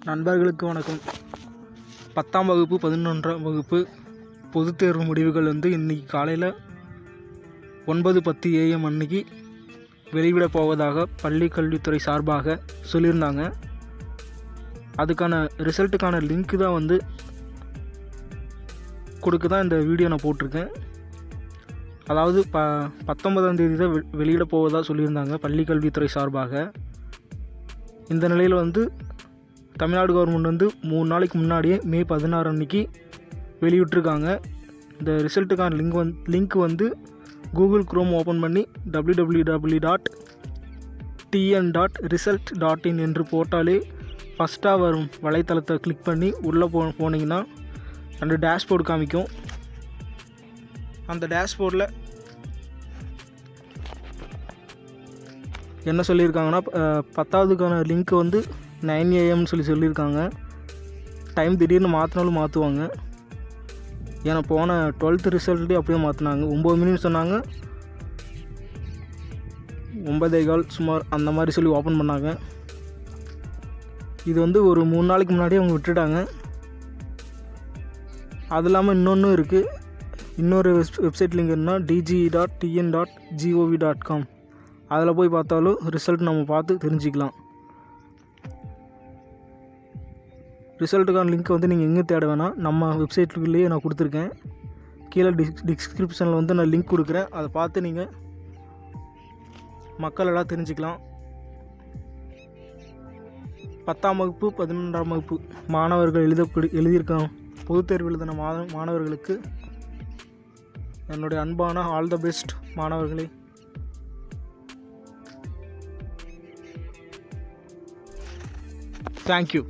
நண்பர்களுக்கு வணக்கம். 10ஆம் வகுப்பு 11ஆம் வகுப்பு பொதுத் தேர்வு முடிவுகள் இன்றைக்கி காலையில் 9:10 AM அன்னைக்கு வெளிவிட போவதாக பள்ளி கல்வித்துறை சார்பாக சொல்லியிருந்தாங்க. அதுக்கான ரிசல்ட்டுக்கான லிங்க்கு தான் கொடுக்க தான் இந்த வீடியோ நான் போட்டிருக்கேன். அதாவது 19ஆம் தேதி தான் வெளியிட போவதாக சொல்லியிருந்தாங்க பள்ளி கல்வித்துறை சார்பாக. இந்த நிலையில் தமிழ்நாடு கவர்மெண்ட் 3 நாளைக்கு முன்னாடியே மே 16 அன்னைக்கு வெளியிட்டிருக்காங்க. இந்த ரிசல்ட்டுக்கான லிங்க் கூகுள் குரோம் ஓப்பன் பண்ணி www.tn.result.in என்று போட்டாலே ஃபஸ்ட்டாக வரும் வலைத்தளத்தை கிளிக் பண்ணி உள்ளே போனீங்கன்னா அந்த டேஷ்போர்டு காமிக்கும். அந்த டேஷ்போர்டில் என்ன சொல்லியிருக்காங்கன்னா 10ஆவதுக்கான லிங்க் 9 AM சொல்லியிருக்காங்க. டைம் திடீர்னு மாற்றினாலும் மாற்றுவாங்க. ஏன்னா போன 12th ரிசல்ட்டே அப்படியே மாற்றினாங்க. 9 மினிட் சொன்னாங்க, 9:15 சுமார் அந்த மாதிரி சொல்லி ஓப்பன் பண்ணாங்க. இது ஒரு 3 நாளைக்கு முன்னாடியே அவங்க விட்டுட்டாங்க. அது இல்லாமல் இன்னொன்று இருக்குது. இன்னொரு வெப்சைட் லிங்க் இருந்தால் dg.tn.gov.com. அதில் போய் பார்த்தாலும் ரிசல்ட் நம்ம பார்த்து தெரிஞ்சுக்கலாம். ரிசல்ட்டுக்கான லிங்க் நீங்கள் எங்கே தேட வேணாம், நம்ம வெப்சைட்லேயே நான் கொடுத்துருக்கேன். கீழே டிஸ்கிரிப்ஷனில் நான் லிங்க் கொடுக்குறேன். அதை பார்த்து நீங்கள் மக்கள் எல்லாம் தெரிஞ்சுக்கலாம். 10ஆம் வகுப்பு 11ஆம் வகுப்பு மாணவர்கள் எழுதியிருக்காங்க. பொதுத் தேர்வு எழுதின மாணவர்களுக்கு என்னுடைய அன்பான ஆல் த பெஸ்ட் மாணவர்களே. தேங்க்யூ.